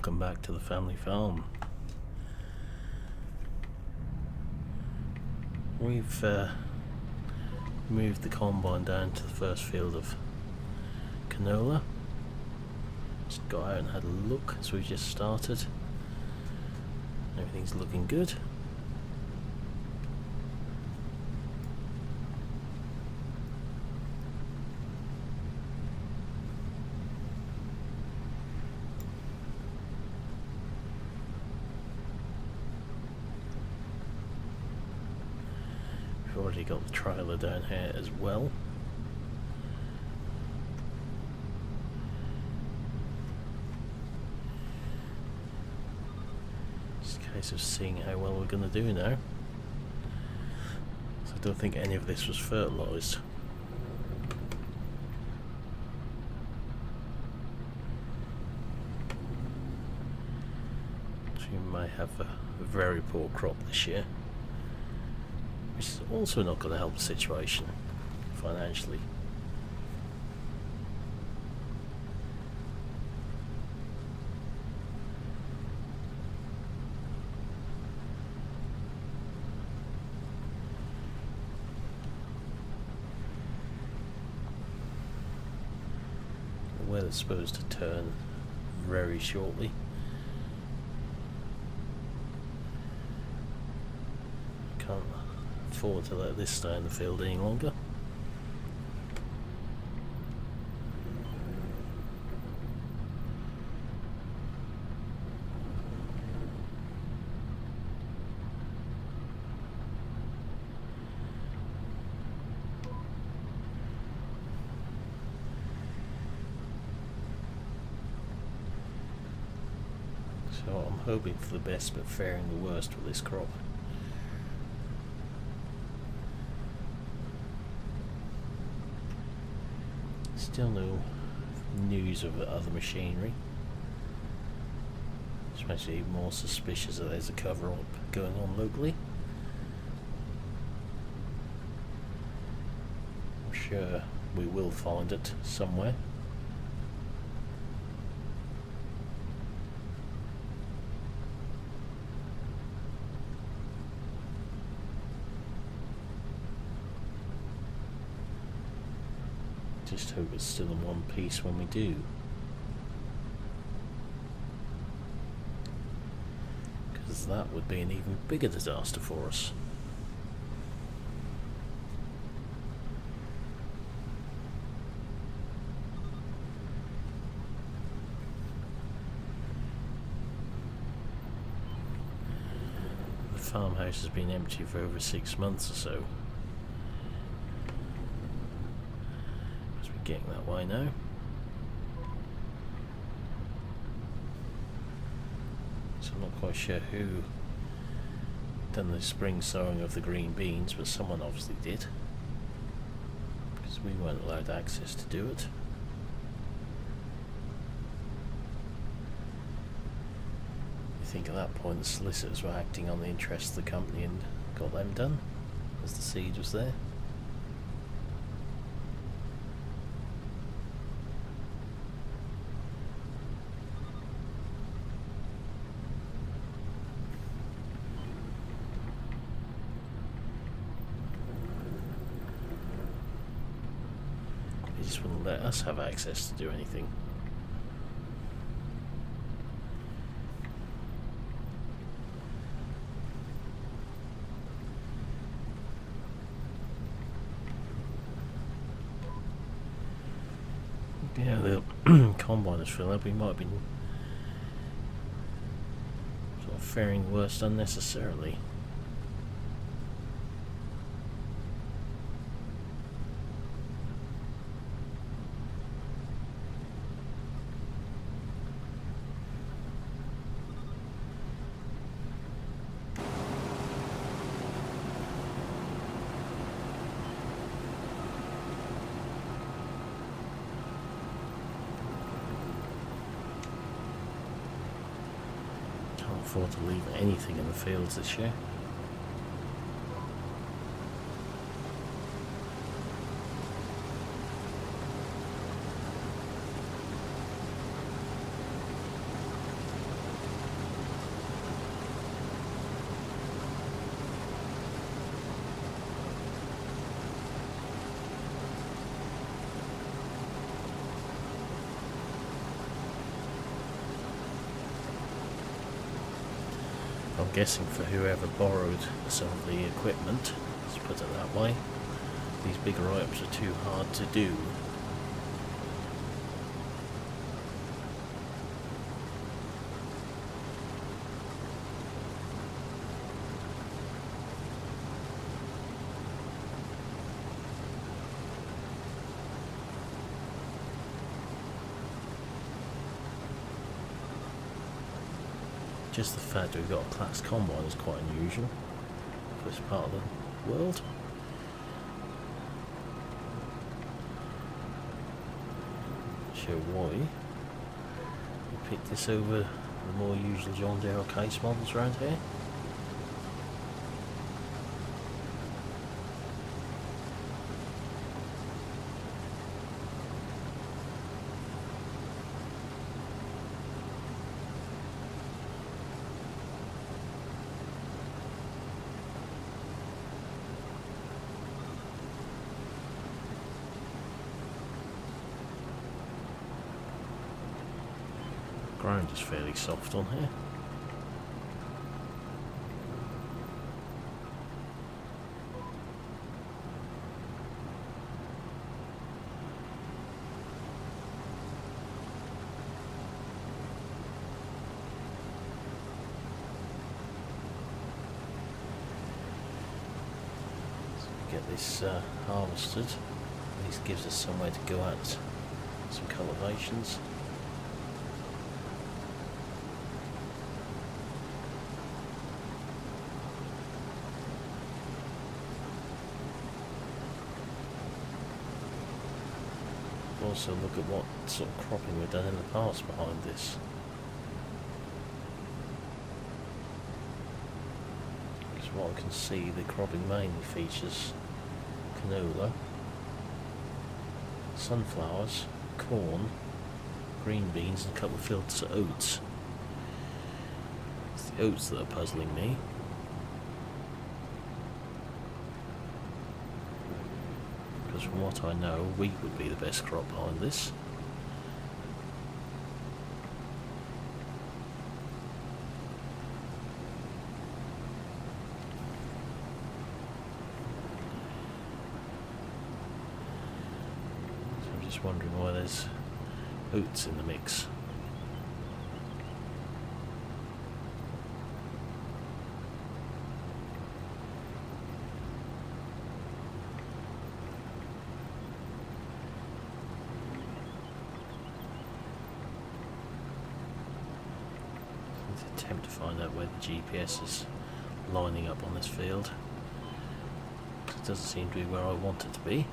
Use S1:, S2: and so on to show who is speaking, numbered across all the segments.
S1: welcome back to the family farm. We've moved the combine down to the first field of canola. Just got out and had a look, so we just started. Everything's looking good. We've already got the trailer down here as well. Just a case of seeing how well we're going to do now. So I don't think any of this was fertilised. So we may have a very poor crop this year, which is also not going to help the situation financially. The weather's supposed to turn very shortly. Can't afford to let this stay in the field any longer. So I'm hoping for the best but fearing the worst with this crop. Still no news of other machinery. Which makes me even more suspicious that there's a cover-up going on locally. I'm sure we will find it somewhere. Just hope it's still in one piece when we do. Because that would be an even bigger disaster for us. The farmhouse has been empty for over 6 months or so. Getting that way now. So I'm not quite sure who done the spring sowing of the green beans, but someone obviously did, because we weren't allowed access to do it. I think at that point the solicitors were acting on the interests of the company and got them done, as the seed was there. Just wouldn't let us have access to do anything. Yeah, the combine is filling up. We might have been sort of faring worse unnecessarily. Afford to leave anything in the fields this year. I'm guessing for whoever borrowed some of the equipment, let's put it that way, these bigger items are too hard to do. Just the fact that we've got a class combine is quite unusual for this part of the world. Show why we picked this over the more usual John Deere case models around here. Ground is fairly soft on here. So we get this harvested. At least gives us somewhere to go at some cultivations. Also look at what sort of cropping we've done in the past behind this. Because what I can see, the cropping mainly features canola, sunflowers, corn, green beans and a couple of fields of oats. It's the oats that are puzzling me. Because from what I know, wheat would be the best crop behind this. So I'm just wondering why there's oats in the mix. Attempt to find out where the GPS is lining up on this field. It doesn't seem to be where I want it to be.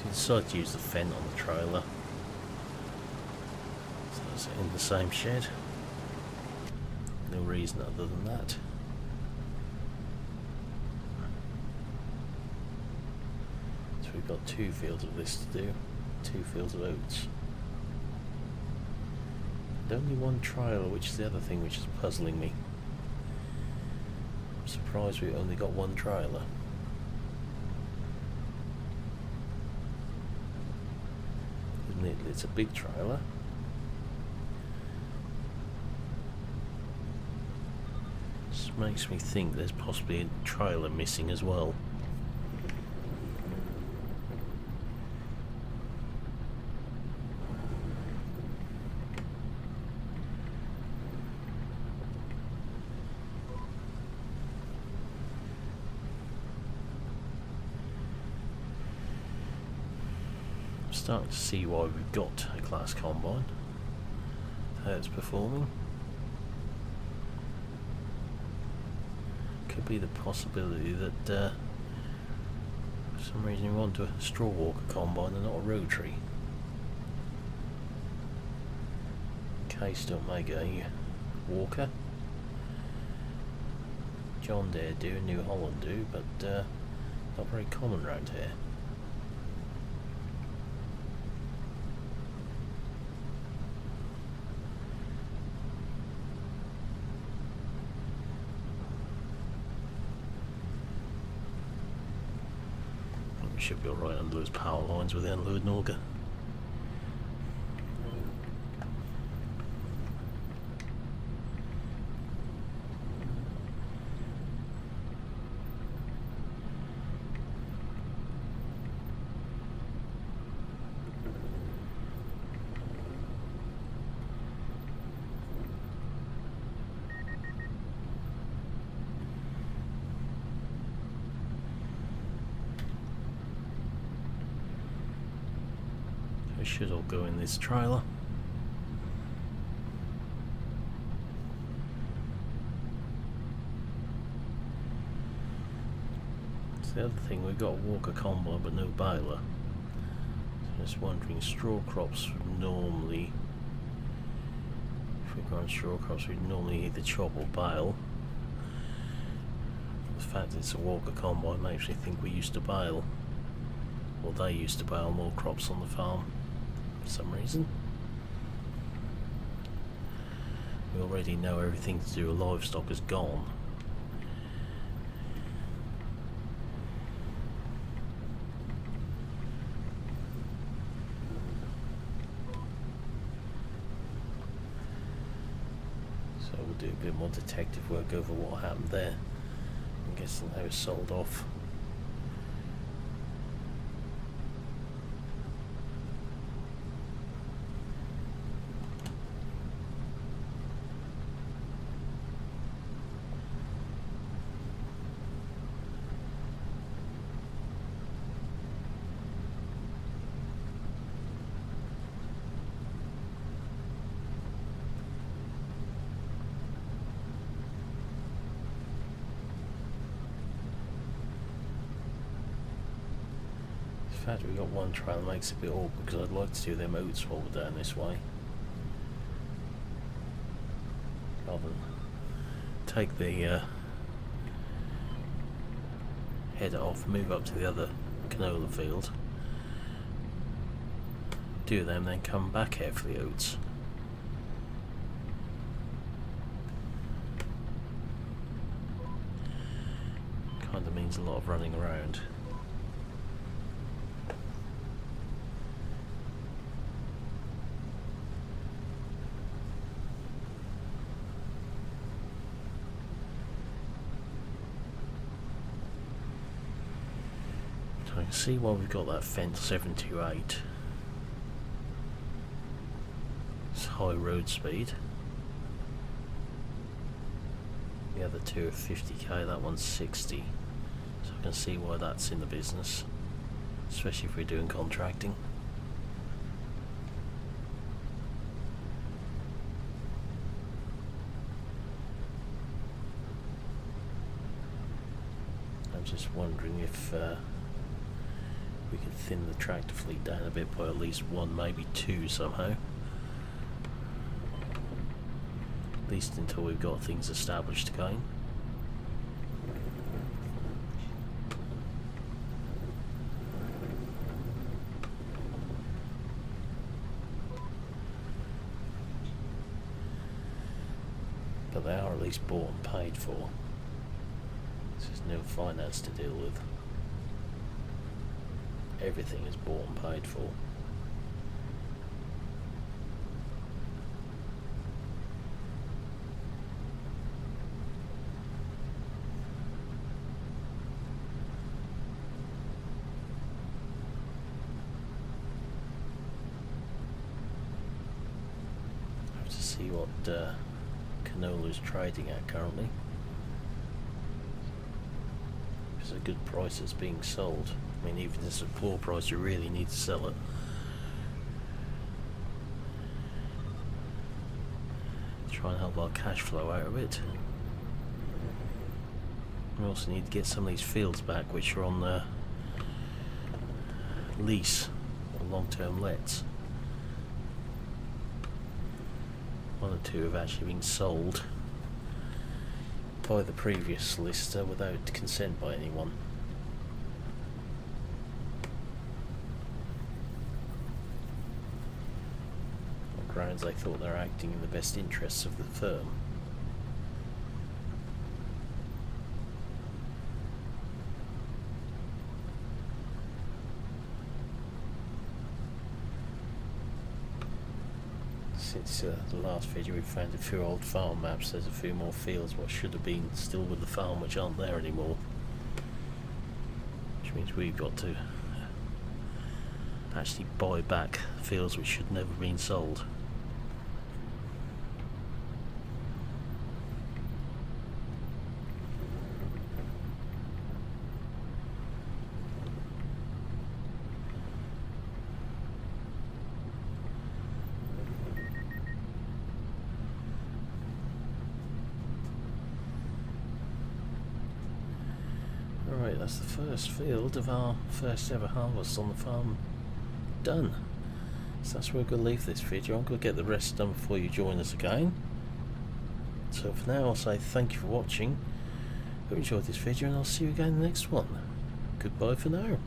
S1: Decided to use the Fendt on the trailer, so it's in the same shed. No reason other than that. So we've got 2 fields of this to do, 2 fields of oats. And only 1 trailer, which is the other thing which is puzzling me. I'm surprised we only got 1 trailer. It's a big trailer. This makes me think there's possibly a trailer missing as well. Starting to see why we've got a class combine, how it's performing. Could be the possibility that for some reason you want a straw walker combine and not a rotary. Case don't make a walker. John Deere do, New Holland do, but not very common around here. We should be alright under those power lines with the unload auger. It should all go in this trailer. It's the other thing, we've got a Walker combine but no baler. So just wondering, straw crops would normally, if we go on straw crops, we'd normally either chop or bale. The fact it's a Walker combine makes me think we used to bale, or they used to bale more crops on the farm for some reason. We already know everything to do with livestock is gone. So we'll do a bit more detective work over what happened there. I'm guessing they were sold off. In fact, we've got one trail that makes it a bit awkward because I'd like to do them oats while we're down this way. Rather than take the header off, move up to the other canola field, do them, then come back here for the oats. Kind of means a lot of running around. I can see why we've got that fence 728. It's high road speed. The other two are 50k, that one's 60. So I can see why that's in the business, especially if we're doing contracting. I'm just wondering if we could thin the tractor fleet down a bit by at least one, maybe two somehow. At least until we've got things established again. But they are at least bought and paid for. There's no finance to deal with. Everything is bought and paid for. I have to see what canola is trading at currently. It's a good price it's being sold. I mean, even if it's a poor price, you really need to sell it. Try and help our cash flow out of it. We also need to get some of these fields back which are on the lease or long-term lets. One or two have actually been sold by the previous solicitor without consent by anyone. On grounds they thought they were acting in the best interests of the firm. since the last video we found a few old farm maps. There's a few more fields what should have been still with the farm which aren't there anymore, which means we've got to actually buy back fields which should never have been sold. Alright, that's the first field of our first ever harvest on the farm done. So that's where we're going to leave this video. I'm going to get the rest done before you join us again. So for now I'll say thank you for watching. Hope you enjoyed this video and I'll see you again in the next one. Goodbye for now.